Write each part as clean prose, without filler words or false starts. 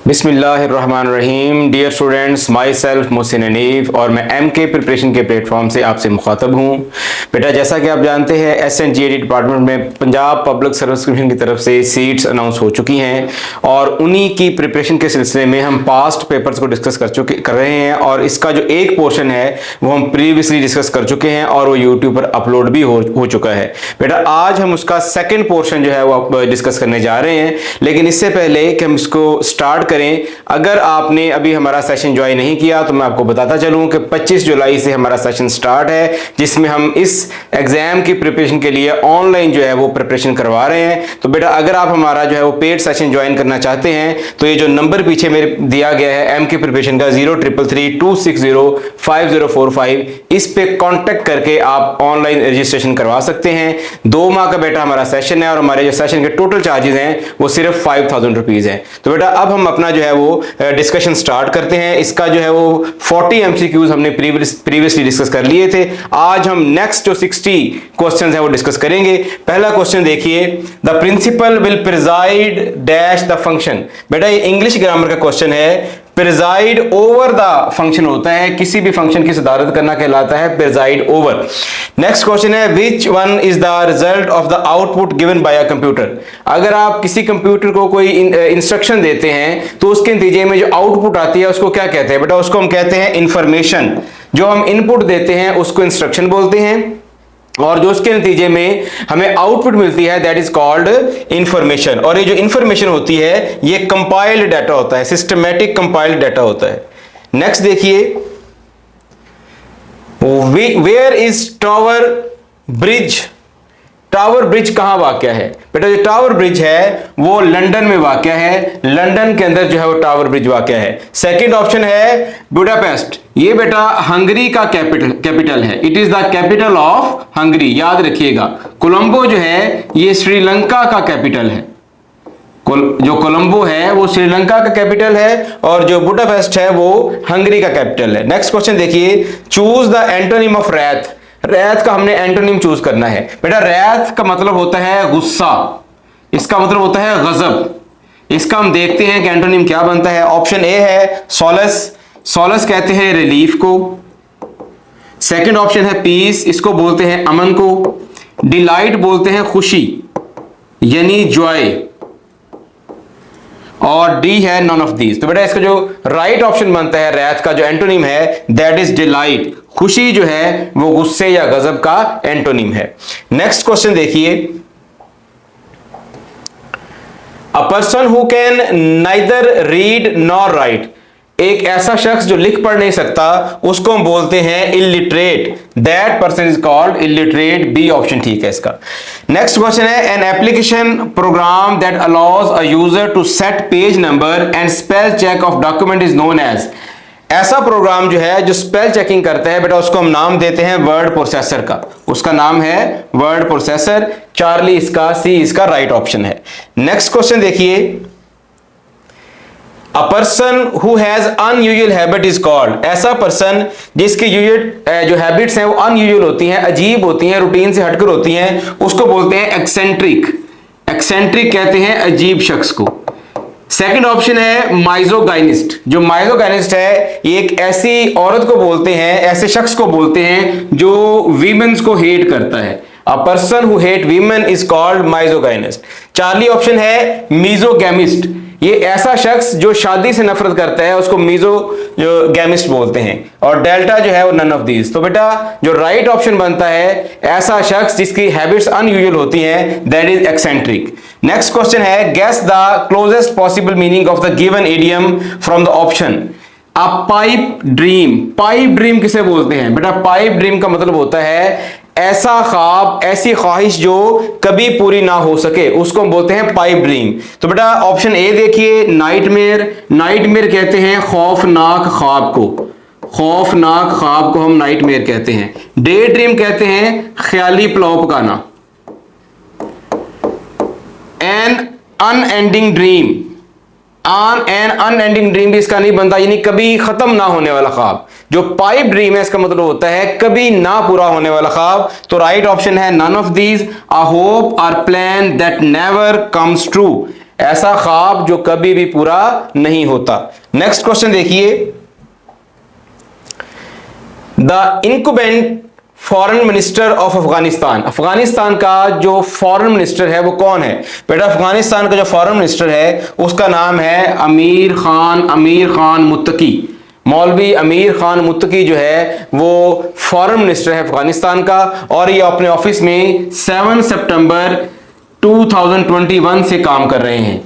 बिस्मिल्लाहिर्रहमानिर्रहीम। Dear students, myself Mohsin Hanif और मैं MK प्रिपरेशन के प्लेटफॉर्म से आपसे मुखातब हूँ। बेटा, जैसा कि आप जानते हैं SNGAD डिपार्टमेंट में पंजाब पब्लिक सर्विस कमीशन की तरफ से सीट्स अनाउंस हो चुकी हैं और उन्हीं की प्रिपरेशन के सिलसिले में हम पास्ट पेपर्स को डिस्कस कर रहे हैं और इसका जो एक पोर्शन है वो हम प्रीवियसली डिस्कस कर चुके हैं और वो यूट्यूब पर अपलोड भी हो चुका है। बेटा, आज हम उसका सेकेंड पोर्शन जो है वो डिस्कस करने जा रहे हैं, लेकिन इससे पहले कि हम इसको स्टार्ट करें, अगर आपने अभी हमारा सेशन ज्वाइन नहीं किया तो मैं आपको बताता चलूं कि 25 जुलाई से हमारा सेशन स्टार्ट है, जिसमें हम इस एग्जाम की प्रिपरेशन के लिए ऑनलाइन जो है वो प्रिपरेशन करवा रहे हैं। तो बेटा, अगर आप हमारा जो है वो पेड सेशन ज्वाइन करना चाहते हैं तो ये जो नंबर पीछे मेरे दिया गया है MK प्रिपरेशन का 0333260545, इस पे कांटेक्ट करके आप ऑनलाइन रजिस्ट्रेशन करवा सकते हैं। 2 माह का बेटा हमारा सेशन है और हमारे जो सेशन के टोटल चार्जेस हैं वो सिर्फ 5000 रुपीज है। तो बेटा, अब हम अपना जो है वो डिस्कशन स्टार्ट करते हैं। इसका जो है वो 40 MCQs हमने प्रीवियसली डिस्कस कर लिए थे। आज हम नेक्स्ट जो 60 क्वेश्चंस हैं वो डिस्कस करेंगे। पहला क्वेश्चन देखिए, the principal will preside dash the function. बेटा, ये इंग्लिश ग्रामर का क्वेश्चन है। प्रिजाइड ओवर द फंक्शन होता है, किसी भी फंक्शन की सदारत करना कहलाता है प्रिजाइड ओवर। नेक्स्ट क्वेश्चन है, which one is the result of the output given by a computer. अगर आप किसी कंप्यूटर को कोई इंस्ट्रक्शन देते हैं तो उसके नतीजे में जो आउटपुट आती है उसको क्या कहते हैं? बेटा, उसको हम कहते हैं इंफॉर्मेशन। जो हम इनपुट देते हैं उसको इंस्ट्रक्शन बोलते हैं और जो उसके नतीजे में हमें आउटपुट मिलती है दैट इज कॉल्ड इंफॉर्मेशन। और ये जो इंफॉर्मेशन होती है ये कंपाइल्ड डाटा होता है, सिस्टमैटिक कंपाइल्ड डाटा होता है। नेक्स्ट देखिए, where is Tower Bridge. Tower Bridge कहां वाक़या है? बेटा, जो टावर ब्रिज है वो लंदन में वाक़या है। लंदन के अंदर जो है वो टावर ब्रिज वाक़या है। सेकंड ऑप्शन है बुडापेस्ट। ये बेटा हंगरी का कैपिटल है। It is the capital of Hungary, याद रखिएगा। कोलंबो जो है ये श्रीलंका का कैपिटल है। जो कोलंबो है वो श्रीलंका का कैपिटल है और जो बुडापेस्ट है वो हंगरी का कैपिटल है। नेक्स्ट क्वेश्चन देखिए, choose the antonym of wrath. Wrath का हमने एंटोनिम चूज करना है। बेटा, रैथ का मतलब होता है गुस्सा, इसका मतलब होता है गजब। इसका हम देखते हैं कि एंटोनिम क्या बनता है। ऑप्शन ए है सॉलस। सॉलस कहते हैं रिलीफ को। सेकंड ऑप्शन है पीस, इसको बोलते हैं अमन को। डिलाइट बोलते हैं खुशी यानी जॉय। और डी है नॉन ऑफ दीज। तो बेटा, इसका जो राइट ऑप्शन बनता है रैथ का जो एंटोनिम है दैट इज डिलाइट। खुशी जो है वो गुस्से या गजब का एंटोनिम है। नेक्स्ट क्वेश्चन देखिए, अ person who can neither read nor right. एक ऐसा शख्स जो लिख पढ़ नहीं सकता उसको हम बोलते हैं illiterate. That person is called illiterate. B option ठीक है इसका। नेक्स्ट क्वेश्चन है, an application program that allows a user to set page number and spell check of document is known as. ऐसा प्रोग्राम जो है जो स्पेल चेकिंग करता है बेटा उसको हम नाम देते हैं वर्ड प्रोसेसर का। उसका नाम है वर्ड प्रोसेसर। चार्ली इसका, सी इसका राइट ऑप्शन है। नेक्स्ट क्वेश्चन देखिए, अ person who has unusual habit is called. ऐसा पर्सन जिसकी जो हैबिट्स हैं वो अनयूजुअल होती हैं, अजीब होती हैं, रूटीन से हटकर होती हैं, उसको बोलते हैं एक्सेंट्रिक। एक्सेंट्रिक कहते हैं अजीब शख्स को। सेकंड ऑप्शन है माइजोगाइनिस्ट। जो माइजोगाइनिस्ट है ये एक ऐसी औरत को बोलते हैं, ऐसे शख्स को बोलते हैं जो वीमेंस को हेट करता है। A person who hate women is called misogynist. Charlie option है मीजोगैमिस्ट। ये ऐसा शख्स जो शादी से नफरत करता है उसको मीजोगैमिस्ट बोलते हैं। और डेल्टा जो है वो नन ऑफ दीज। तो बेटा, जो राइट ऑप्शन बनता है ऐसा शख्स जिसकी हैबिट्स अनयूजुअल होती हैं that is eccentric. Next question है, guess the closest possible meaning of the given idiom from the option. A pipe dream. Pipe dream किसे बोलते हैं? बेटा, पाइप ड्रीम का मतलब होता है ऐसा ख्वाब, ऐसी ख्वाहिश जो कभी पूरी ना हो सके, उसको हम बोलते हैं पाइप ड्रीम। तो बेटा, ऑप्शन ए देखिए, नाइटमेयर। नाइटमेयर कहते हैं खौफनाक ख्वाब को। खौफनाक ख्वाब को हम नाइटमेयर कहते हैं। डे ड्रीम कहते हैं ख्याली प्लाव पकाना। An unending dream. An unending dream भी इसका नहीं बनता, यानी कभी खत्म ना होने वाला ख्वाब। जो पाइप ड्रीम है इसका मतलब होता है कभी ना पूरा होने वाला ख्वाब। तो राइट ऑप्शन है none of these. A hope or plan that never comes true. ऐसा ख्वाब जो कभी भी पूरा नहीं होता। नेक्स्ट क्वेश्चन देखिए, the incumbent foreign minister of Afghanistan, Afghanistan का जो फॉरेन मिनिस्टर है वो कौन है? बेटा अफगानिस्तान का जो फॉरेन मिनिस्टर है उसका नाम है अमीर खान मुत्तकी। मौलवी अमीर खान मुत्तकी जो है वो फॉरेन मिनिस्टर है अफगानिस्तान का, और ये अपने ऑफिस में 7 सितंबर 2021 से काम कर रहे हैं।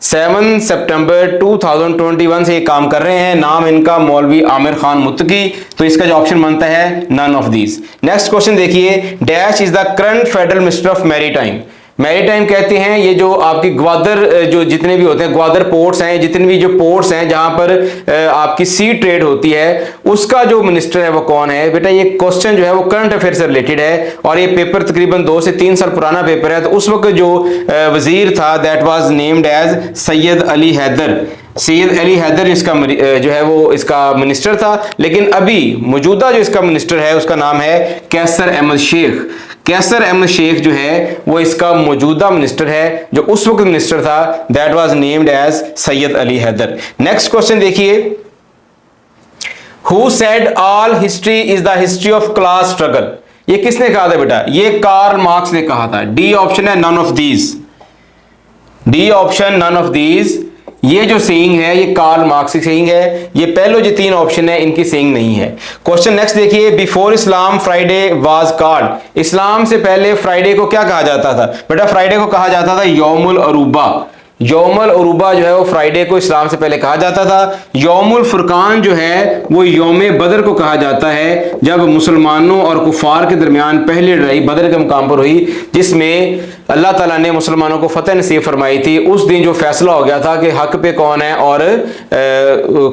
7 सितंबर 2021 से ये काम कर रहे हैं। नाम इनका मौलवी आमिर खान मुत्तकी। तो इसका जो ऑप्शन बनता है none of these. Next question देखिए, dash is the current federal minister of maritime. Maritime कहते हैं ये जो आपकी ग्वादर जो जितने भी होते हैं ग्वादर पोर्ट्स हैं, जितने भी जो पोर्ट्स हैं जहां पर आपकी सी ट्रेड होती है, उसका जो मिनिस्टर है वो कौन है? बेटा ये क्वेश्चन जो है वो करंट अफेयर से रिलेटेड है, और ये पेपर तकरीबन 2 से 3 साल पुराना पेपर है। तो उस वक्त जो वजीर था that was named as Syed Ali Haider. Syed Ali Haider इसका जो है वो इसका मिनिस्टर था, लेकिन अभी मौजूदा जो इसका मिनिस्टर है उसका नाम है कैसर अहमद शेख। कैसर अहमद शेख जो है वो इसका मौजूदा मिनिस्टर है, जो उस वक्त मिनिस्टर था that was named as Syed Ali Haider. Next question देखिए, who said all history is the history of class struggle. ये किसने कहा था बेटा? ये कार्ल मार्क्स ने कहा था। डी ऑप्शन है none of these. D option none of these. ये जो सेइंग है ये कार्ल मार्क्स की सेइंग है। ये पहले जो 3 ऑप्शन है इनकी सेइंग नहीं है। क्वेश्चन नेक्स्ट देखिए, before Islam Friday was called. Islam से पहले फ्राइडे को क्या कहा जाता था? बेटा फ्राइडे को कहा जाता था यौमुल अरूबा। यौमुल अरूबा जो है वो फ्राइडे को इस्लाम से पहले कहा जाता था। यौमुल फुरकान जो है वो यौम बदर को कहा जाता है, जब मुसलमानों और कुफार के दरमियान पहली लड़ाई बदर के मुकाम पर हुई, जिसमें अल्लाह ताला ने मुसलमानों को फतेह नसीब फरमाई थी। उस दिन जो फैसला हो गया था कि हक पे कौन है और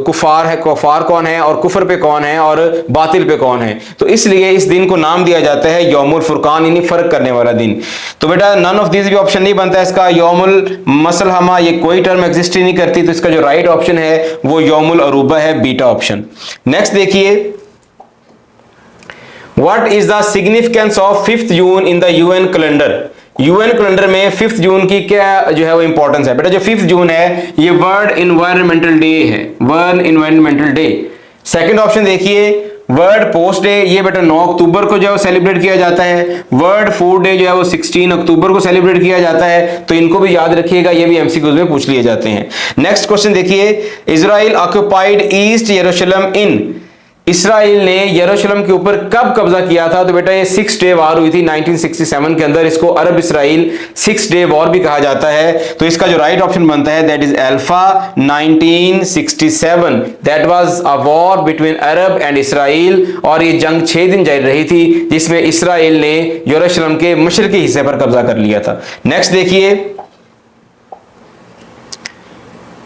कुफार कौन है, और कुफर पे कौन है और बातिल पे कौन है, तो इसलिए इस दिन को नाम दिया जाता है यौमुल फुरकान, यानी फर्क करने वाला दिन। तो बेटा नन ऑफ दीज भी ऑप्शन नहीं बनता इसका। यौमुल मसलहमा ये कोई टर्म एग्जिस्ट ही नहीं करती, तो इसका जो राइट ऑप्शन है वो यौमुल अरूबा है, बीटा ऑप्शन। नेक्स्ट देखिए, what is the significance of 5th June in the UN calendar. UN calendar में 5th जून की क्या जो है वो इंपॉर्टेंस है? बेटा जो 5th जून है ये वर्ल्ड एनवायरमेंटल डे है, world environmental day. Second option देखिए, वर्ल्ड पोस्ट डे, ये बेटा 9 अक्टूबर को जो है सेलिब्रेट किया जाता है। वर्ल्ड फूड डे जो है वो 16 अक्टूबर को सेलिब्रेट किया जाता है। तो इनको भी याद रखिएगा, ये भी एमसीक्यूज में पूछ लिए जाते हैं। नेक्स्ट क्वेश्चन देखिए, इजराइल ऑक्युपाइड ईस्ट यरूशलेम इन। इसराइल ने यरूशलेम के ऊपर कब कब्जा किया था? तो बेटा ये 6 डे वॉर हुई थी 1967 के अंदर। इसको अरब इसराइल 6 डे वॉर भी कहा जाता है। तो इसका जो राइट ऑप्शन बनता है that is alpha 1967। That was a war between Arab and Israel, और ये जंग 6 दिन जारी रही थी, जिसमें इसराइल ने यरूशलेम के मशरकी हिस्से पर कब्जा कर लिया था। नेक्स्ट देखिए,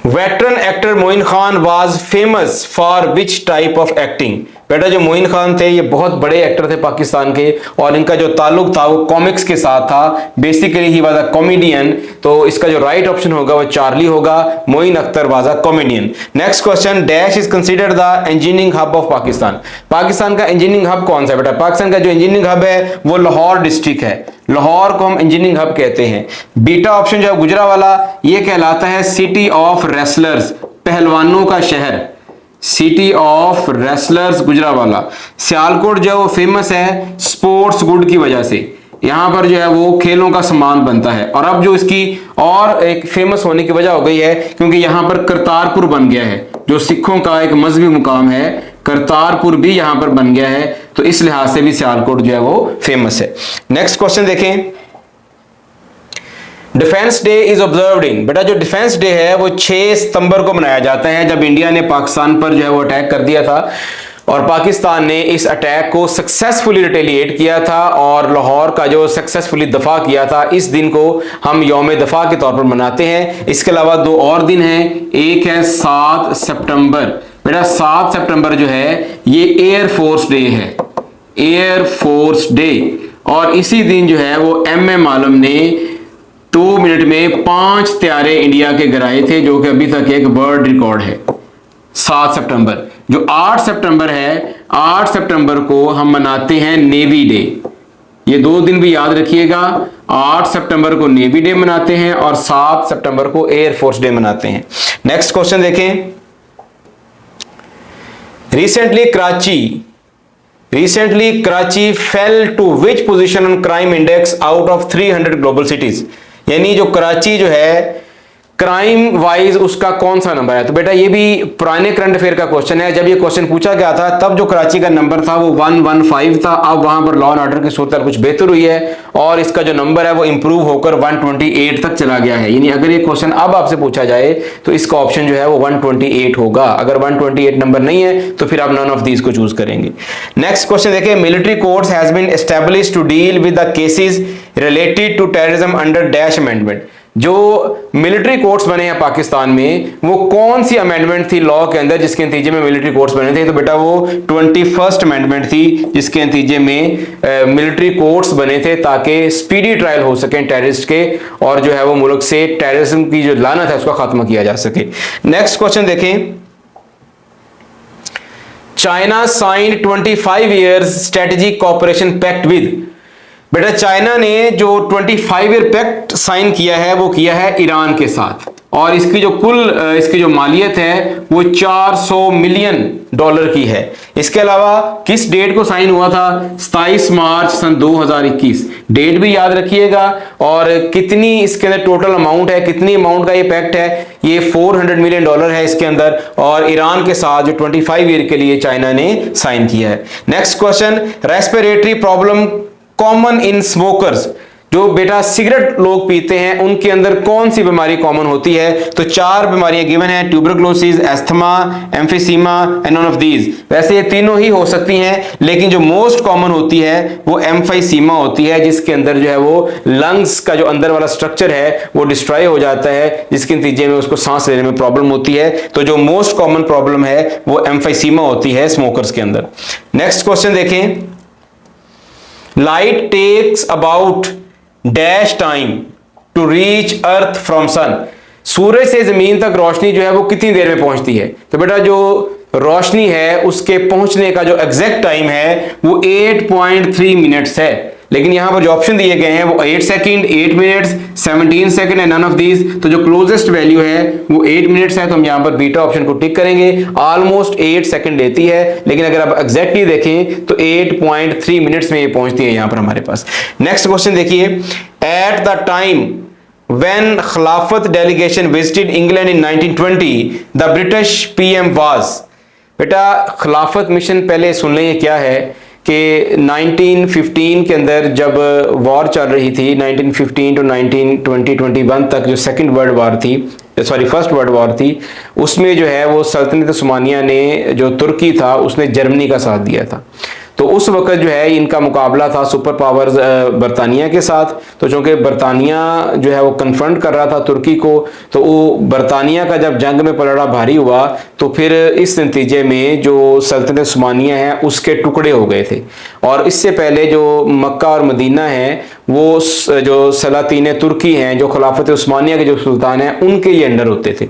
veteran actor Moin Khan was famous for which type of acting. बेटा जो मोइन खान थे ये बहुत बड़े एक्टर थे पाकिस्तान के, और इनका जो ताल्लुक था वो कॉमिक्स के साथ था। Basically he was a comedian. तो इसका जो राइट ऑप्शन होगा वो चार्ली होगा। Moin Akhtar was a comedian. Next question, dash is considered the engineering hub of Pakistan. Pakistan का इंजीनियरिंग हब कौन सा है? बेटा पाकिस्तान का जो इंजीनियरिंग हब है वो लाहौर डिस्ट्रिक्ट है। लाहौर को हम इंजीनियरिंग हब कहते हैं। बीटा ऑप्शन जो है गुजरावाला, ये कहलाता है सिटी ऑफ रेसलर्स, पहलवानों का शहर। City of wrestlers Gujranwala. Sialkot जो है वो फेमस है स्पोर्ट्स गुड की वजह से, यहां पर जो है वो खेलों का सामान बनता है। और अब जो इसकी और एक फेमस होने की वजह हो गई है क्योंकि यहां पर करतारपुर बन गया है, जो सिखों का एक मजहबी मुकाम है। करतारपुर भी यहां पर बन गया है, तो इस लिहाज से भी सियालकोट जो है वो फेमस है। नेक्स्ट क्वेश्चन देखें, defence day is observed in. बेटा जो डिफेंस डे है वो 6 सितंबर को मनाया जाता है, जब इंडिया ने पाकिस्तान पर जो है वो अटैक कर दिया था, और पाकिस्तान ने इस अटैक को सक्सेसफुली रिटेलिएट किया था और लाहौर का जो सक्सेसफुली दफा किया था। इस दिन को हम यौम दफा के तौर पर मनाते हैं। इसके अलावा 2 और दिन हैं, एक है 7 सितंबर। बेटा 7 सितंबर जो है ये एयर फोर्स डे है, एयर फोर्स डे। और इसी दिन जो है वो M.M. आलम ने 2 मिनट में 5 त्यारे इंडिया के गिराए थे, जो कि अभी तक एक वर्ल्ड रिकॉर्ड है। 7 सितंबर। जो 8 सितंबर है, 8 सितंबर को हम मनाते हैं नेवी डे। ये 2 दिन भी याद रखिएगा। 8 सितंबर को नेवी डे मनाते हैं और 7 सितंबर को एयरफोर्स डे मनाते हैं। नेक्स्ट क्वेश्चन देखें। Recently Karachi fell to which position on crime index out of 300 global cities. यानी जो कराची जो है क्राइम वाइज उसका कौन सा नंबर है। तो बेटा ये भी पुराने करंट अफेयर का क्वेश्चन है। जब ये क्वेश्चन पूछा गया था तब जो कराची का नंबर था वो 115 था। अब वहां पर लॉ एंड ऑर्डर की सूरत कुछ बेहतर हुई है और इसका जो नंबर है वो इंप्रूव होकर 128 तक चला गया है। यानी अगर ये क्वेश्चन अब आपसे पूछा जाए तो इसका ऑप्शन जो है वो 128 होगा। अगर 128 नंबर नहीं है तो फिर आप नन ऑफ दीज को चूज करेंगे। नेक्स्ट क्वेश्चन देखिए। Military courts has been established to deal with the cases related to terrorism under dash amendment. जो मिलिट्री कोर्ट्स बने हैं पाकिस्तान में वो कौन सी अमेंडमेंट थी लॉ के अंदर जिसके नतीजे में मिलिट्री कोर्ट्स बने थे। तो बेटा वो 21st अमेंडमेंट थी जिसके नतीजे में मिलिट्री कोर्ट्स बने थे ताकि स्पीडी ट्रायल हो सके टेररिस्ट के और जो है वो मुल्क से टेररिज्म की जो लानत है उसका खात्मा किया जा सके। नेक्स्ट क्वेश्चन देखें। China signed 25 years strategic cooperation pact with. बेटा चाइना ने जो 25 ईयर पैक्ट साइन किया है वो किया है ईरान के साथ और इसकी जो मालियत है वो 400 मिलियन डॉलर की है। इसके अलावा किस डेट को साइन हुआ था। 27 मार्च सन 2021। डेट भी याद रखिएगा और कितनी इसके अंदर टोटल अमाउंट है, कितनी अमाउंट का ये पैक्ट है। ये 400 मिलियन डॉलर है इसके अंदर और ईरान के साथ जो 25 ईयर के लिए चाइना ने साइन किया है। Next question. Respiratory problem common in smokers. जो बेटा सिगरेट लोग पीते हैं उनके अंदर कौन सी बीमारी कॉमन होती है। तो 4 बीमारियां गिवन है। Tuberculosis, asthma, emphysema and none of these. वैसे ये तीनों ही हो सकती हैं लेकिन जो मोस्ट कॉमन होती है वो एम्फीसीमा होती है जिसके अंदर जो है वो लंग्स का जो अंदर वाला स्ट्रक्चर है वो डिस्ट्रॉय हो जाता है जिसके नतीजे में उसको सांस लेने में प्रॉब्लम होती है। तो जो मोस्ट कॉमन प्रॉब्लम है वो एम्फीसीमा होती है स्मोकर्स के अंदर। नेक्स्ट क्वेश्चन देखें। Light takes about dash time to reach earth from sun. सूरज से जमीन तक रोशनी जो है वो कितनी देर में पहुंचती है। तो बेटा जो रोशनी है उसके पहुंचने का जो एग्जैक्ट टाइम है वो 8.3 मिनट्स है। लेकिन यहां पर जो ऑप्शन दिए गए हैं वो 8 second, 8 minutes, 17 second and none of these. तो जो क्लोजेस्ट वैल्यू है वो 8 मिनट्स है तो हम यहां पर बीटा ऑप्शन को टिक करेंगे। ऑलमोस्ट 8 सेकंड लेती है लेकिन अगर आप एग्जैक्टली देखें तो 8.3 मिनट्स में ये पहुंचती है यहां पर हमारे पास। नेक्स्ट क्वेश्चन देखिए। एट द टाइम when खिलाफत delegation visited England in 1920 the British PM was. बेटा खिलाफत मिशन पहले सुन लें क्या है कि 1915 के अंदर जब वॉर चल रही थी 1915 टू 1920-21 तक जो फर्स्ट वर्ल्ड वॉर थी उसमें जो है वो सल्तनत उस्मानिया ने जो तुर्की था उसने जर्मनी का साथ दिया था। तो उस वक्त जो है इनका मुकाबला था सुपर पावर्स बरतानिया के साथ। तो चूंकि बरतानिया जो है वो कन्फ्रंट कर रहा था तुर्की को तो वो बरतानिया का जब जंग में पलड़ा भारी हुआ तो फिर इस नतीजे में जो सल्तनत उस्मानिया है उसके टुकड़े हो गए थे। और इससे पहले जो मक्का और मदीना है वो जो सलातीन तुर्की हैं जो खिलाफत उस्मानिया के जो सुल्तान हैं उनके ये अंडर होते थे।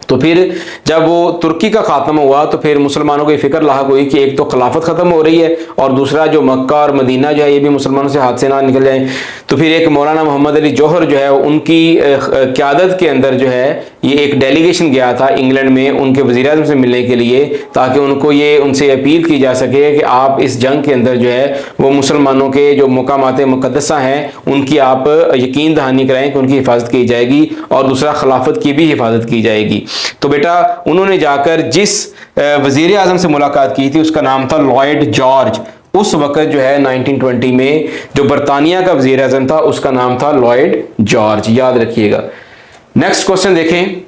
तो फिर जब वो तुर्की का खात्मा हुआ तो फिर मुसलमानों को ये फिक्र लाहक हुई कि एक तो खिलाफत ख़त्म हो रही है और दूसरा जो मक्का और मदीना जो है ये भी मुसलमानों से हाथ से ना निकल जाए। तो फिर एक मौलाना मोहम्मद अली जौहर जो है उनकी क़यादत के अंदर जो है ये एक डेलीगेशन गया था इंग्लैंड में उनके वज़ीर-ए-आज़म से मिलने के लिए ताकि उनसे अपील की जा सके कि आप इस जंग के अंदर जो है वो मुसलमानों के जो मकामात मुक़द्दसा हैं उनकी आप यकीन दहानी कराएं कि उनकी हिफाजत की जाएगी और दूसरा खिलाफत की भी हिफाजत की जाएगी। तो बेटा उन्होंने जाकर जिस वजीर आजम से मुलाकात की थी उसका नाम था लॉयड जॉर्ज। उस वक्त जो है 1920 में जो बरतानिया का वजीर आजम था उसका नाम था लॉयड जॉर्ज, याद रखिएगा। नेक्स्ट क्वेश्चन देखें।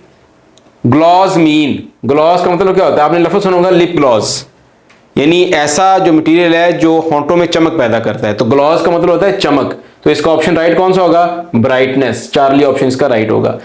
Gloss mean. ग्लॉस का मतलब क्या होता है। आपने लफ्ज़ सुना होगा लिप ग्लॉस, यानी ऐसा जो मटेरियल है जो होंठों में चमक पैदा करता है। तो ग्लॉस का मतलब होता है चमक। तो इसका ऑप्शन राइट कौन सा होगा। ब्राइटनेस। चार्ली ऑप्शन इसका राइट होगा।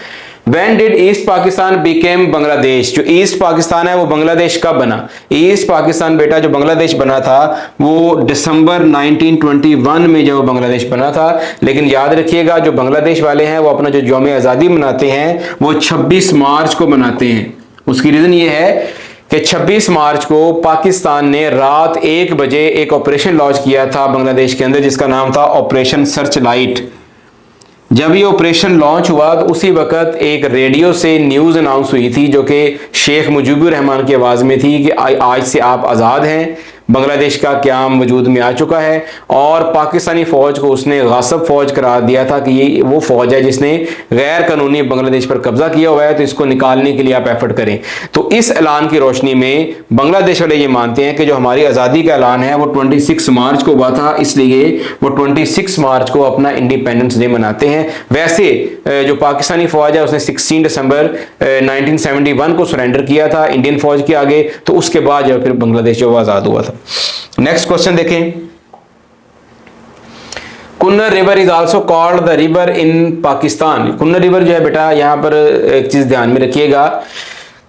When did east Pakistan became Bangladesh. जो ईस्ट पाकिस्तान है वो बांग्लादेश कब बना। ईस्ट पाकिस्तान बेटा जो बांग्लादेश बना था वो दिसंबर 1921 में जो बांग्लादेश बना था। लेकिन याद रखिएगा जो बांग्लादेश वाले हैं वो अपना जो यौम आज़ादी मनाते हैं वो 26 मार्च को मनाते हैं। उसकी रीज़न ये है कि 26 मार्च को पाकिस्तान ने रात 1 बजे एक ऑपरेशन लॉन्च किया था बांग्लादेश के अंदर, जिसका नाम था ऑपरेशन सर्च लाइट। जब ये ऑपरेशन लॉन्च हुआ तो उसी वक्त एक रेडियो से न्यूज़ अनाउंस हुई थी, जो कि शेख मुजीबुर रहमान की आवाज़ में थी कि आज से आप आज़ाद हैं, बांग्लादेश का क़याम वजूद में आ चुका है। और पाकिस्तानी फ़ौज को उसने गासिब फ़ौज करार दिया था कि ये वो फ़ौज है जिसने गैर कानूनी बांग्लादेश पर कब्जा किया हुआ है, तो इसको निकालने के लिए आप एफर्ट करें। तो इस ऐलान की रोशनी में बांग्लादेश वाले ये मानते हैं कि जो हमारी आज़ादी का ऐलान है वो 26 मार्च को हुआ था, इसलिए वो 26 मार्च को अपना इंडिपेंडेंस डे मनाते हैं। वैसे जो पाकिस्तानी फ़ौज है उसने 16 दिसंबर 1971 को सरेंडर किया था इंडियन फ़ौज के आगे, तो उसके बाद जो फिर बांग्लादेश जो आज़ाद हुआ था। नेक्स्ट क्वेश्चन देखें, Kunar river is also called the river in Pakistan. Kunar river जो है बेटा, यहां पर एक चीज ध्यान में रखिएगा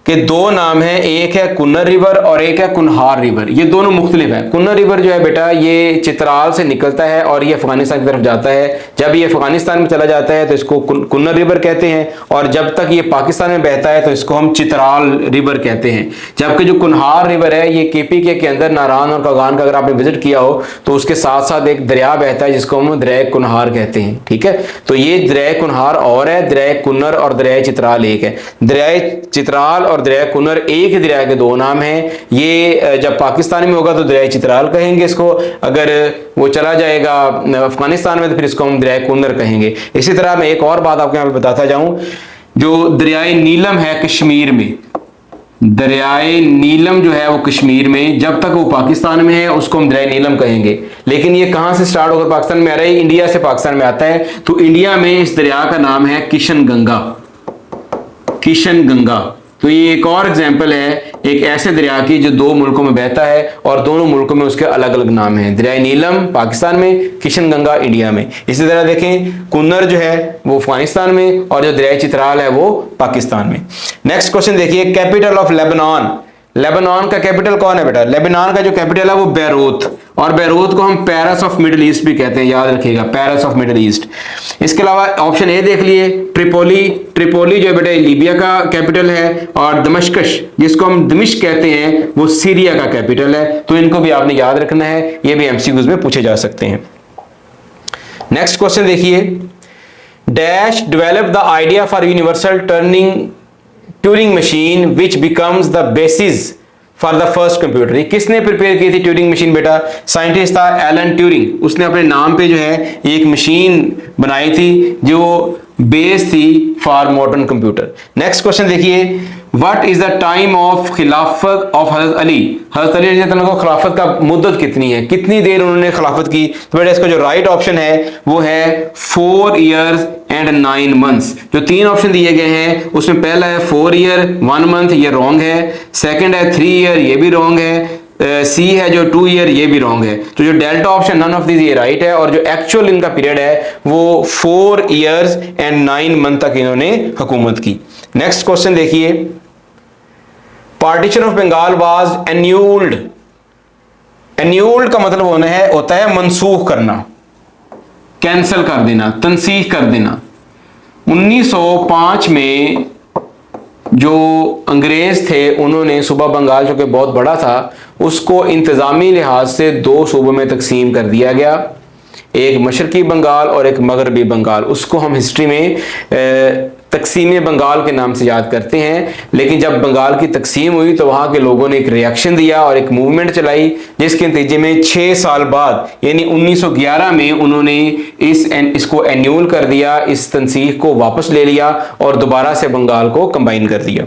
कि दो नाम है, एक है कुन्नर रिवर और एक है कुनहार रिवर। ये दोनों मुख्तलिफ है। कुन्नर रिवर जो है बेटा ये चित्राल से निकलता है और ये अफगानिस्तान की तरफ जाता है। जब ये अफगानिस्तान में चला जाता है तो इसको कुन्नर रिवर कहते हैं, और जब तक ये पाकिस्तान में बहता है तो इसको हम चित्राल रिवर कहते हैं। जबकि जो कुनहार रिवर है ये केपीके के अंदर नारान और कागान का अगर आपने विजिट किया हो तो उसके साथ साथ एक दरिया बहता है जिसको हम दरिया कुनहार कहते हैं। ठीक है, तो ये दरिया कुनहार और है, दरिया कुन्नर और दरिया चित्राल एक है। दरिया चित्राल और दरिया कुन्नर एक ही दरिया के दो नाम हैं। ये जब पाकिस्तान में होगा तो दरिया चित्राल कहेंगे इसको, अगर वो चला जाएगा अफगानिस्तान में तो फिर इसको हम दरिया कुन्नर कहेंगे। इसी तरह मैं एक और बात आपको यहाँ पे बताता जाऊं, जो दरियाए नीलम है कश्मीर में, दरियाए नीलम जो है वो कश्मीर में, जब तक वो पाकिस्तान में है उसको हम दरियाए नीलम कहेंगे। लेकिन ये कहां से स्टार्ट होकर पाकिस्तान में आ रहा है? इंडिया से पाकिस्तान में आता है। तो इंडिया में इस दरिया का नाम है किशन गंगा, किशन गंगा। तो ये एक और एग्जाम्पल है एक ऐसे दरिया की जो दो मुल्कों में बहता है और दोनों मुल्कों में उसके अलग अलग नाम हैं। दरिया नीलम पाकिस्तान में, किशन गंगा इंडिया में। इसी तरह देखें कुन्नर जो है वो अफगानिस्तान में और जो दरिया चित्राल है वो पाकिस्तान में। नेक्स्ट क्वेश्चन देखिए, कैपिटल ऑफ लेबनान। लेबनान का कैपिटल कौन है बेटा? लेबनान का जो कैपिटल है वो बैरूत, और बैरूत को हम पेरिस ऑफ मिडिल ईस्ट भी कहते हैं, याद रखिएगा, पेरिस ऑफ मिडिल ईस्ट। इसके अलावा ऑप्शन ए देख लिए, ट्रिपोली। ट्रिपोली जो है बेटा लीबिया का कैपिटल है, और दमश्कश जिसको हम दमिश्क कहते हैं वो सीरिया का कैपिटल है। तो इनको भी आपने याद रखना है, ये भी एमसीक्यूज में पूछे जा सकते हैं। नेक्स्ट क्वेश्चन देखिए, dash develop the idea for universal Turing machine which becomes the basis for the first computer. किसने प्रिपेयर की थी ट्यूरिंग मशीन बेटा? साइंटिस्ट था एलन ट्यूरिंग। उसने अपने नाम पे जो है एक मशीन बनाई थी जो बेस थी for modern computer. Next question देखिए, what is the time of खिलाफत ऑफ हजरत अली। हजरत अली रज़ी अल्लाह को खिलाफत का मुद्दत कितनी है, कितनी देर उन्होंने खिलाफत की? तो बेटा इसका जो राइट ऑप्शन है वो है 4 years and 9 months। जो तीन ऑप्शन दिए गए हैं उसमें पहला है 4 year 1 month, ये रॉन्ग है। सेकंड है 3 year, ये भी रॉन्ग है। सी है जो 2 year, ये भी रॉन्ग है। तो जो delta option none of this ये राइट है, और जो एक्चुअल इनका पीरियड है वो 4 years and 9 month तक इन्होंने हुकूमत की। नेक्स्ट क्वेश्चन देखिए, पार्टीशन ऑफ बंगाल वाज एन्यूल्ड। एन्यूल्ड का मतलब होता है मनसूख करना, कैंसिल कर देना, तनसीख कर देना। 1905 में जो अंग्रेज थे उन्होंने सूबा बंगाल जो कि बहुत बड़ा था उसको इंतजामी लिहाज से 2 सूबों में तकसीम कर दिया गया, एक मशरकी बंगाल और एक मगरबी बंगाल। उसको हम हिस्ट्री में तकसीम बंगाल के नाम से याद करते हैं। लेकिन जब बंगाल की तकसीम हुई तो वहाँ के लोगों ने एक रिएक्शन दिया और एक मूवमेंट चलाई, जिसके नतीजे में 6 साल बाद यानी 1911 में उन्होंने इसको एन्यूल कर दिया, इस तनसीख को वापस ले लिया और दोबारा से बंगाल को कंबाइन कर दिया।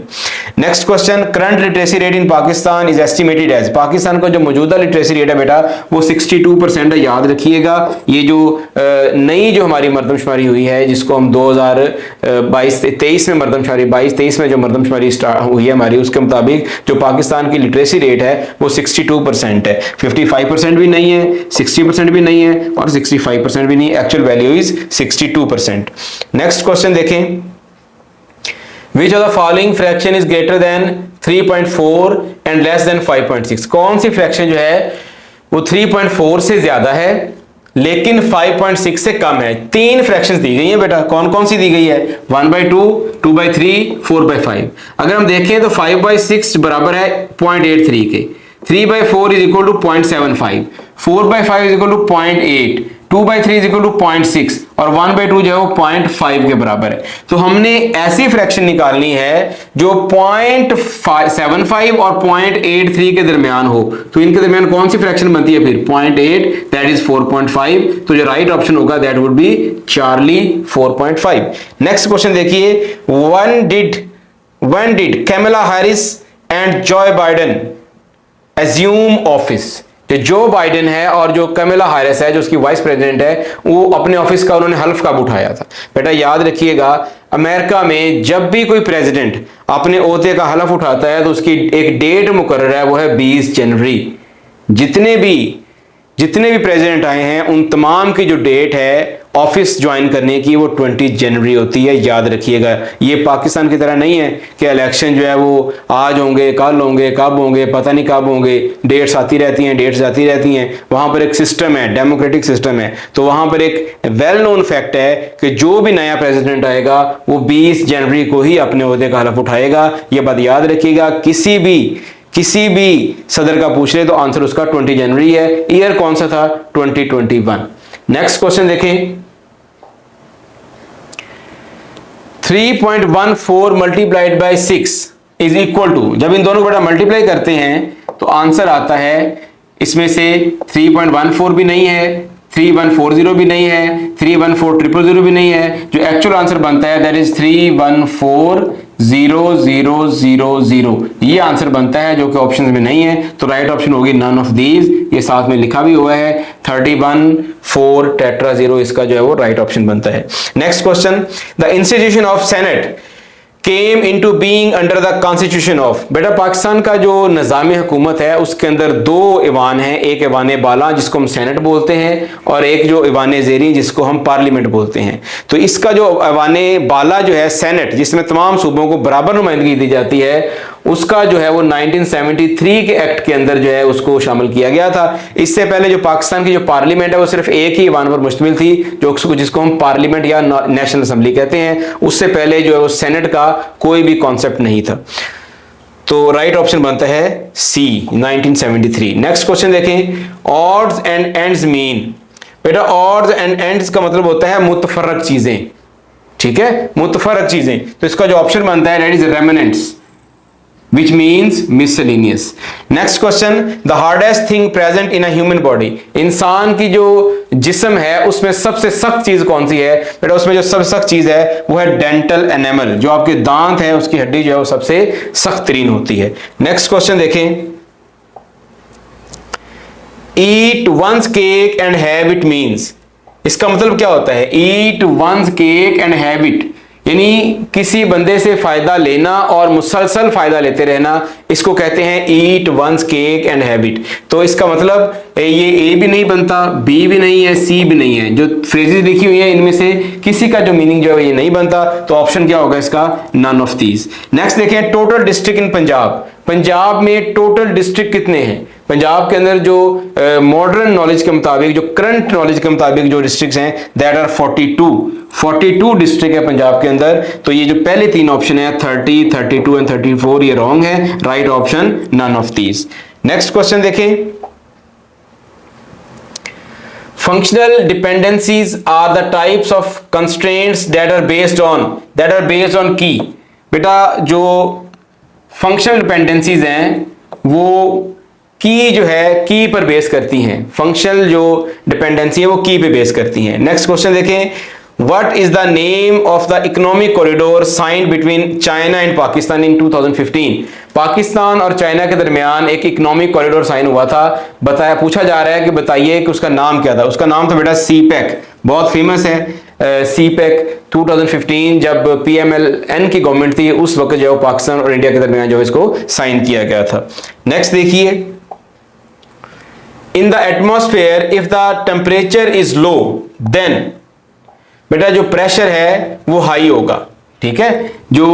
Next question, current literacy rate in Pakistan is estimated as. Pakistan का जो मौजूदा लिटरेसी रेट है बेटा वो 62% है, याद रखिएगा। ये जो नई जो हमारी मरदमशुमारी हुई है जिसको हम 2022-23 में मरदमशुमारी 22-23 में जो मरदमशुमारी स्टार्ट हुई है हमारी, उसके मुताबिक जो पाकिस्तान की लिटरेसी रेट है वो 62% है। 55% भी नहीं है, 60% भी नहीं है और 65% भी नहीं, actual value is 62%। Next question देखें, Which of the following fraction is greater than 3.4 and less than 5.6? कौन सी फ्रैक्शन जो है वो 3.4 से ज्यादा है लेकिन 5.6 से कम है। 3 फ्रैक्शंस दी गई हैं बेटा, कौन कौन सी दी गई है? 1/2, 2/3, 4/5। अगर हम देखें तो 5/6 बराबर है 0.83 के, 3/4 is equal to 0.75, 4/5 is equal to 0.8, 2/3 is equal to 0.6 और 1/2 जो है वो 0.5 के बराबर है। तो हमने ऐसी फ्रैक्शन निकालनी है जो 0.75 और 0.83 के दरमियान हो। तो इनके दरमियान कौन सी फ्रैक्शन बनती है फिर? 0.8, दैट इज 4.5। तो जो राइट ऑप्शन होगा that would be Charlie 4.5। Next question देखिए, when did Kamala Harris and Joe Biden assume office? Joe Biden है और जो कमला हैरिस है जो उसकी वाइस प्रेसिडेंट है, वो अपने ऑफिस का उन्होंने हल्फ कब उठाया था? बेटा याद रखिएगा, अमेरिका में जब भी कोई प्रेसिडेंट अपने ओहदे का हल्फ उठाता है तो उसकी एक डेट मुकर्रर है, वो है 20 जनवरी। जितने भी प्रेसिडेंट आए हैं उन तमाम की जो डेट है ऑफिस ज्वाइन करने की वो 20 जनवरी होती है, याद रखिएगा। ये पाकिस्तान की तरह नहीं है कि इलेक्शन जो है वो आज होंगे, कल होंगे, कब होंगे पता नहीं कब होंगे, डेट्स आती रहती हैं। वहां पर एक सिस्टम है, डेमोक्रेटिक सिस्टम है। तो वहां पर एक वेल नोन फैक्ट है कि जो भी नया प्रेसिडेंट आएगा वो 20 जनवरी को ही अपने ओहदे का हलफ उठाएगा। ये बात याद रखिएगा। किसी भी सदर का पूछ ले तो आंसर उसका 20 जनवरी है। ईयर कौन सा था? 2021। नेक्स्ट क्वेश्चन देखें, 3.14 multiplied by 6 is equal to, जब इन दोनों को बेटा मल्टीप्लाई करते हैं तो आंसर आता है, इसमें से 3.14 भी नहीं है, 3140 भी नहीं है, 314000 भी नहीं है। जो एक्चुअल आंसर बनता है दैट इज 314000। ये आंसर बनता है जो कि ऑप्शन में नहीं है। तो राइट ऑप्शन होगी नन ऑफ दीज। ये साथ में लिखा भी हुआ है 314 इसका जो है वो राइट ऑप्शन बनता है। Next question, the institution of senate came into being under the constitution of। बेटा पाकिस्तान का जो निज़ाम हुकूमत है उसके अंदर 2 ईवान हैं, एक ईवान बाला जिसको हम सेनेट बोलते हैं और एक जो ईवान ज़ेरी जिसको हम पार्लियामेंट बोलते हैं। तो इसका जो ईवान बाला जो है सेनेट, जिसमें तमाम सूबों को बराबर नुमाइंदगी दी जाती है, उसका जो है वो 1973 के एक्ट के अंदर जो है उसको शामिल किया गया था। इससे पहले जो पाकिस्तान की जो पार्लियामेंट है वो सिर्फ एक ही ईवान पर मुश्तमिल थी, जिसको हम पार्लियामेंट या नेशनल असेंबली कहते हैं। उससे पहले जो है वो सेनेट का कोई भी कॉन्सेप्ट नहीं था। तो राइट ऑप्शन बनता है सी 1973। नेक्स्ट क्वेश्चन देखें, ऑड्स एंड एंड्स मीन। बेटा ऑड्स एंड एंड्स का मतलब होता है मुतफर्रक चीजें, ठीक है, मुतफर्रक चीजें। तो इसका जो ऑप्शन बनता है that is remnants, which means miscellaneous। Next question, the hardest thing present in a human body। इंसान की जो जिस्म है उसमें सबसे सख्त चीज कौन सी है? बेटा उसमें जो सबसे सख्त चीज है वो है डेंटल एनेमल, जो आपके दांत है उसकी हड्डी जो है वो सबसे सख्त तरीन होती है। नेक्स्ट क्वेश्चन देखें, eat one's cake and have it means। इसका मतलब क्या होता है? eat one's cake and have it यानी किसी बंदे से फायदा लेना और मुसलसल फायदा लेते रहना, इसको कहते हैं ईट वंस केक एंड हैबिट। तो इसका मतलब ये ए भी नहीं बनता, बी भी नहीं है, सी भी नहीं है। जो फ्रेजेस लिखी हुई है इनमें से किसी का जो मीनिंग जो है ये नहीं बनता। तो ऑप्शन क्या होगा इसका? None of these. नेक्स्ट देखें, total district in Punjab. Punjab में टोटल डिस्ट्रिक्ट कितने हैं? पंजाब के अंदर जो मॉडर्न नॉलेज के मुताबिक, जो करंट नॉलेज के मुताबिक जो डिस्ट्रिक्ट्स हैं दैट आर 42 डिस्ट्रिक्ट है पंजाब के अंदर। तो ये जो पहले 3 ऑप्शन है 30, 32 एंड 34 ये रॉन्ग है। Right option none of these. Next question देखें, functional dependencies are the types of constraints that are based on key. बेटा जो फंक्शनल डिपेंडेंसीज हैं वो की जो है की पर बेस करती हैं। फंक्शनल जो डिपेंडेंसी है वो की पे बेस करती हैं। नेक्स्ट क्वेश्चन देखें, what is the name of the economic corridor signed between China and Pakistan in 2015। Pakistan और चाइना के दरमियान एक इकोनॉमिक कॉरिडोर साइन हुआ था। पूछा जा रहा है कि बताइए कि उसका नाम क्या था। उसका नाम था बेटा सीपैक, बहुत फेमस है सीपैक। 2015 जब PMLN की गवर्नमेंट थी उस वक्त जो पाकिस्तान और इंडिया के दरमियान जो इसको साइन किया गया था। नेक्स्ट देखिए, in the atmosphere if the temperature is low then. बेटा जो प्रेशर है वो हाई होगा। ठीक है, जो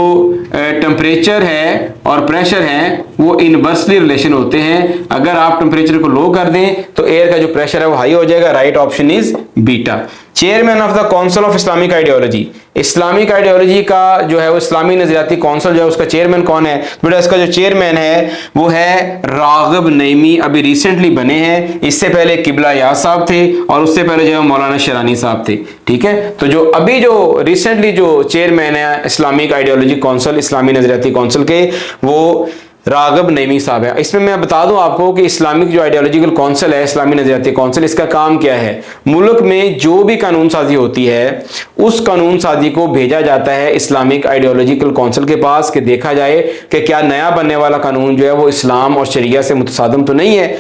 टेम्परेचर है और प्रेशर है वो इनवर्सली रिलेशन होते हैं। अगर आप टेम्परेचर को लो कर दें तो एयर का जो प्रेशर है वो हाई हो जाएगा। Right option is beta. Chairman of the council of Islamic ideology, Islamic ideology का जो है वो इस्लामी नजरियाती काउंसिल जो है उसका चेयरमैन कौन है? बेटा इसका जो चेयरमैन है वो है रागिब नईमी, अभी रिसेंटली बने हैं। इससे पहले किबला याद साहब थे और उससे पहले जो है मौलाना शरानी साहब थे। ठीक है, तो जो अभी जो रिसेंटली जो चेयरमैन है इस्लामिक आइडियोलॉजी काउंसिल, इस्लामी नजरियाती काउंसिल के, वो रागिब नईमी साहब है। इसमें मैं बता दूं आपको कि इस्लामिक जो आइडियोलॉजिकल काउंसिल है, इस्लामी नजरियाती काउंसिल, इसका काम क्या है? मुल्क में जो भी कानून साजी होती है उस कानून साजी को भेजा जाता है इस्लामिक आइडियोलॉजिकल काउंसिल के पास कि देखा जाए कि क्या नया बनने वाला कानून जो है वो इस्लाम और शरिया से मुतसादम तो नहीं है।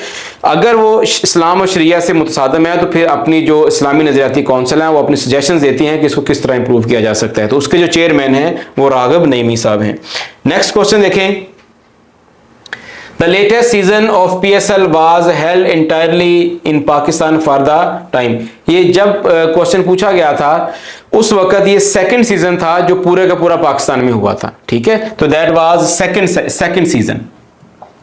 अगर वो इस्लाम और शरिया से मुतसादम है तो फिर अपनी जो इस्लामी नजरियाती काउंसिल है वो अपनी सजेशंस देती हैं कि इसको किस तरह इंप्रूव किया जा सकता है। तो उसके जो चेयरमैन है वो रागिब नईमी साहब हैं। नेक्स्ट क्वेश्चन देखें। The latest season of PSL was held entirely in Pakistan for the time। ये जब क्वेश्चन पूछा गया था उस वक्त ये सेकंड सीजन था जो पूरे का पूरा पाकिस्तान में हुआ था। ठीक है, तो that was second season.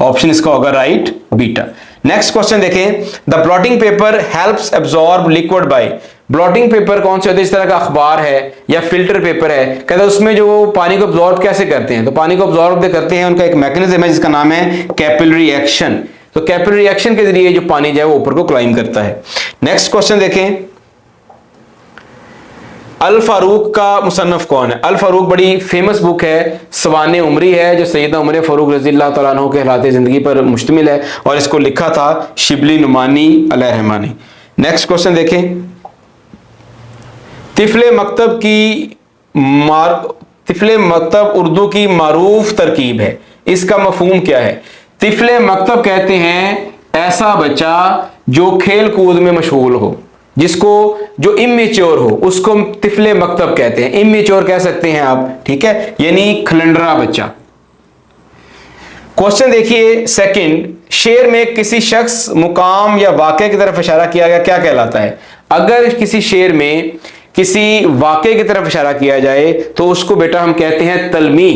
Option इसका होगा राइट, बीटा। नेक्स्ट क्वेश्चन देखें। The blotting paper helps absorb liquid bye. Blotting paper कौन से होते हैं? इस तरह का अखबार है या फिल्टर पेपर है, कहते हैं उसमें जो पानी को अब्जॉर्ब कैसे करते हैं? तो पानी को अब्जॉर्ब करते हैं, उनका एक मैकेनिज्म है जिसका नाम है कैपिलरी एक्शन। तो कैपिलरी एक्शन के जरिए जो पानी जो है वो ऊपर को क्लाइंब करता है। नेक्स्ट क्वेश्चन देखें। अल फारूक का मुसन्नफ कौन है? अल फारूक बड़ी फेमस बुक है, सवाने उमरी है, जो सैयदना उमर फारूक रज़ियल्लाहु तआला अन्हु के हालात ज़िंदगी पर मुश्तमिल है और इसको लिखा था शिबली नुमानी अलैहिर्रहमानी। नेक्स्ट क्वेश्चन देखें। तिफले मकतब उर्दू की मारूफ तरकीब है, इसका मफहूम क्या है? तिफले मकतब कहते हैं ऐसा बच्चा जो खेल कूद में मशगूल हो, जिसको जो इमेच्योर हो उसको तिफले मकतब कहते हैं। इमेच्योर कह सकते हैं आप, ठीक है, यानी खलंडरा बच्चा। क्वेश्चन देखिए सेकंड। शेर में किसी शख्स, मुकाम या वाक़े की तरफ इशारा किया गया, क्या कहलाता है? अगर किसी शेर में किसी वाक़े की तरफ इशारा किया जाए तो उसको बेटा हम कहते हैं तलमी।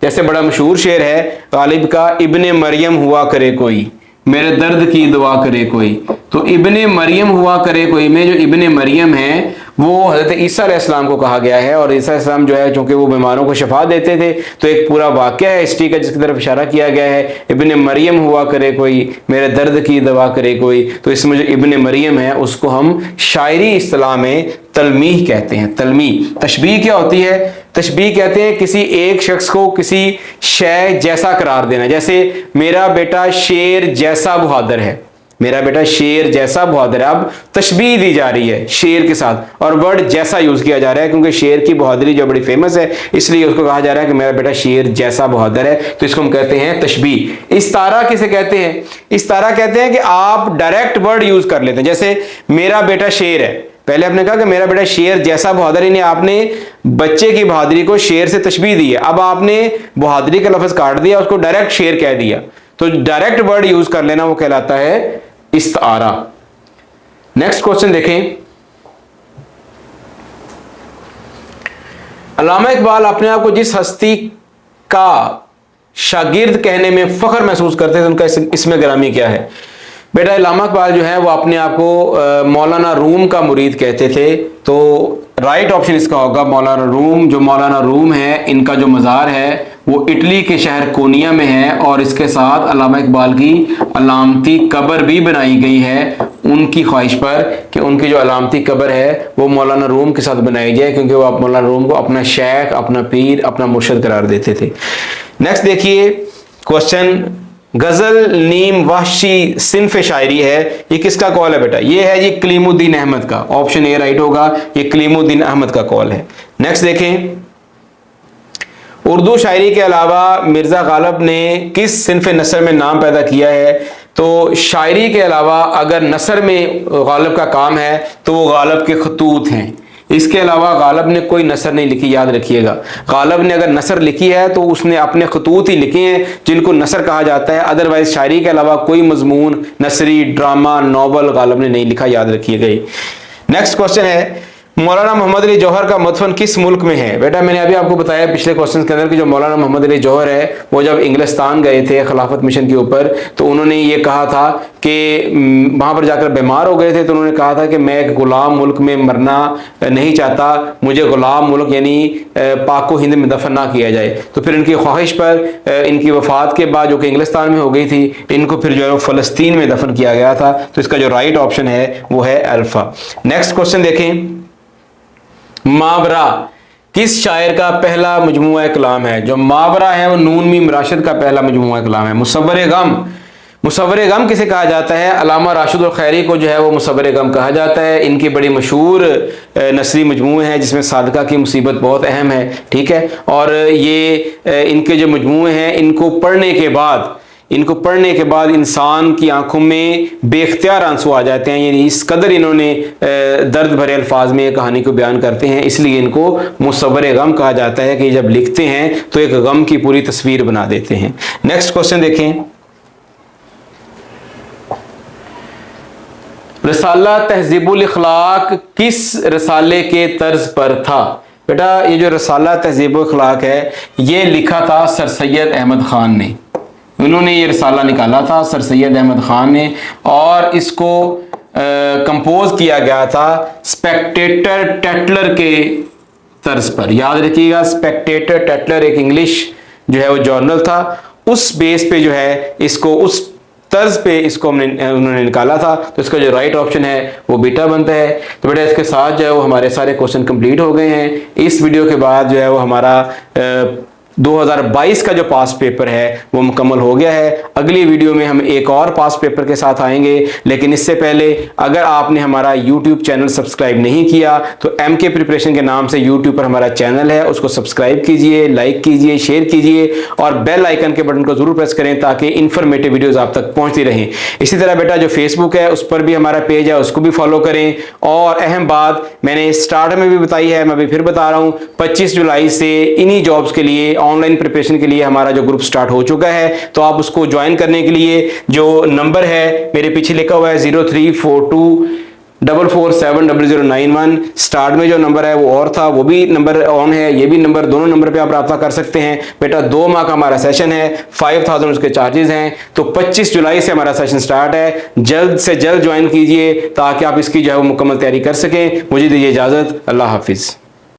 जैसे बड़ा मशहूर शेर है गालिब का, इब्ने मरियम हुआ करे कोई, मेरे दर्द की दुआ करे कोई। तो इब्ने मरियम हुआ करे कोई में जो इब्ने मरियम है वो हज़रत ईसा अलैहिस्सलाम को कहा गया है। और ईसा अलैहिस्सलाम जो है चूंकि वो बीमारों को शफा देते थे तो एक पूरा वाक़या है हिस्ट्री का जिसकी तरफ इशारा किया गया है, इब्ने मरियम हुआ करे कोई, मेरे दर्द की दवा करे कोई। तो इसमें जो इब्ने मरियम है उसको हम शायरी इस्तिलाह में तलमीह कहते हैं। तलमीह। तशबीह क्या होती है? तशबीह कहते हैं किसी एक शख्स को किसी शय जैसा करार देना। जैसे मेरा बेटा शेर जैसा बहादुर है, मेरा बेटा शेर जैसा बहादुर है। अब तशबीह दी जा रही है शेर के साथ और वर्ड जैसा यूज किया जा रहा है क्योंकि शेर की बहादुरी जो बड़ी फेमस है इसलिए उसको कहा जा रहा है कि मेरा बेटा शेर जैसा बहादुर है। तो इसको हम कहते हैं तशबीह। इस्तारा किसे कहते हैं? इस्तारा कहते हैं कि आप डायरेक्ट वर्ड यूज कर लेते हैं। जैसे मेरा बेटा शेर है, पहले आपने कहा कि मेरा बेटा शेर जैसा बहादुर, यानी आपने बच्चे की बहादुरी को शेर से तशबीह दी है। अब आपने बहादुरी का लफ्ज काट दिया, उसको डायरेक्ट शेर कह दिया। तो डायरेक्ट वर्ड यूज कर लेना वो कहलाता है इस्तारा। नेक्स्ट क्वेश्चन देखें। अल्लामा इकबाल अपने आप को जिस हस्ती का शागिर्द कहने में फख्र महसूस करते थे उनका इसमें ग्रामी क्या है? बेटा अल्लामा इकबाल जो है वो अपने आप को मौलाना रूम का मुरीद कहते थे। तो राइट ऑप्शन इसका होगा मौलाना रूम। जो मौलाना रूम है इनका जो मज़ार है वो इटली के शहर कोनिया में है और इसके साथ अल्लामा इकबाल की अलामती कब्र भी बनाई गई है उनकी ख्वाहिश पर कि उनकी जो अलामती कब्र है वो मौलाना रूम के साथ बनाई जाए क्योंकि वो मौलाना रूम को अपना शेख, अपना पीर, अपना मुर्शिद करार देते थे। नेक्स्ट देखिए क्वेश्चन। गजल नीम वहशी सिन्फ शायरी है, ये किसका कॉल है बेटा? ये है जी कलीमुद्दीन अहमद का। ऑप्शन ए राइट होगा, ये कलीमुद्दीन अहमद का कॉल है। नेक्स्ट देखें। उर्दू शायरी के अलावा मिर्ज़ा गालिब ने किस सिन्फ नसर में नाम पैदा किया है? तो शायरी के अलावा अगर नसर में गालिब का काम है तो वो गालिब के खतूत हैं। इसके अलावा गालिब ने कोई नसर नहीं लिखी, याद रखिएगा। गालिब ने अगर नसर लिखी है तो उसने अपने खतूत ही लिखे हैं जिनको नसर कहा जाता है। अदरवाइज शायरी के अलावा कोई मजमून, नसरी, ड्रामा, नॉवल गालिब ने नहीं लिखा, याद रखिएगा। नेक्स्ट क्वेश्चन है। मौलाना मोहम्मद अली जौहर का मदफन किस मुल्क में है? बेटा मैंने अभी आपको बताया पिछले क्वेश्चन के अंदर कि जो मौलाना मोहम्मद अली जौहर है वो जब इंग्लिस्तान गए थे खिलाफत मिशन के ऊपर, तो उन्होंने ये कहा था कि वहाँ पर जाकर बीमार हो गए थे, तो उन्होंने कहा था कि मैं एक गुलाम मुल्क में मरना नहीं चाहता, मुझे गुलाम मुल्क यानी पाको हिंद में दफन ना किया जाए। तो फिर इनकी ख्वाहिश पर इनकी वफात के बाद जो कि इंग्लिस्तान में हो गई थी, इनको फिर जो है फ़लस्तीन में दफन किया गया था। तो इसका जो राइट ऑप्शन है वो है अल्फा। नेक्स्ट क्वेश्चन देखें, मावरा किस शायर का पहला मजमुआ कलाम है? जो मावरा है वो नून मीम राशिद का पहला मजमुआ कलाम है। मुसव्वरे गम, मुसव्वरे गम किसे कहा जाता है? अल्लामा राशिद अल खैरी को जो है वो मुसव्वरे गम कहा जाता है। इनकी बड़ी मशहूर नसरी मजमूए हैं जिसमें सादका की मुसीबत बहुत अहम है, ठीक है। और ये इनके जो मजमूए हैं इनको पढ़ने के बाद इंसान की आंखों में बेख्तियार आंसू आ जाते हैं, यानी इस कदर इन्होंने दर्द भरे अल्फाज में कहानी को बयान करते हैं, इसलिए इनको मुसव्वरे गम कहा जाता है कि जब लिखते हैं तो एक गम की पूरी तस्वीर बना देते हैं। नेक्स्ट क्वेश्चन देखें, रसाला तहजीबुल इखलाक किस रसाले के तर्ज पर था? बेटा ये जो रसाला तहजीबुल इखलाक है ये लिखा था सर सैयद अहमद खान ने, उन्होंने ये रसाला निकाला था सर सैयद अहमद खान ने, और इसको कंपोज किया गया था स्पेक्टेटर टेटलर के तर्ज पर। याद रखिएगा, स्पेक्टेटर टेटलर एक इंग्लिश जो है वो जर्नल था, उस बेस पे जो है इसको उस तर्ज पे इसको उन्होंने निकाला था। तो इसका जो राइट ऑप्शन है वो बीटा बनता है। तो बेटा इसके साथ जो है वो हमारे सारे क्वेश्चन कंप्लीट हो गए हैं। इस वीडियो के बाद जो है वो हमारा 2022 का जो पास्ट पेपर है वो मुकम्मल हो गया है। अगली वीडियो में हम एक और पास्ट पेपर के साथ आएंगे, लेकिन इससे पहले अगर आपने हमारा YouTube चैनल सब्सक्राइब नहीं किया तो MK प्रिपरेशन के नाम से YouTube पर हमारा चैनल है, उसको सब्सक्राइब कीजिए, लाइक कीजिए, शेयर कीजिए और बेल आइकन के बटन को जरूर प्रेस करें ताकि इन्फॉर्मेटिव वीडियोस आप तक पहुंचती रहें। इसी तरह बेटा जो फेसबुक है उस पर भी हमारा पेज है, उसको भी फॉलो करें। और अहम बात मैंने स्टार्ट में भी बताई है, मैं अभी फिर बता रहा हूँ, 25 जुलाई से इन्हीं जॉब्स के लिए ऑनलाइन प्रिपरेशन के लिए हमारा जो ग्रुप स्टार्ट हो चुका है। तो आप उसको ज्वाइन करने के लिए जो नंबर है मेरे पीछे लिखा हुआ है 034244700091, स्टार्ट में जो नंबर है वो और था, वो भी नंबर ऑन है, ये भी नंबर, दोनों नंबर पे आप रब्ता कर सकते हैं। बेटा 2 माह का हमारा सेशन है, 5000 उसके चार्जेस हैं। तो 25 जुलाई से हमारा सेशन स्टार्ट है, जल्द से जल्द ज्वाइन कीजिए ताकि आप इसकी जो है वो मुकम्मल तैयारी कर सकें। मुझे दीजिए इजाजत, अल्लाह हाफिज।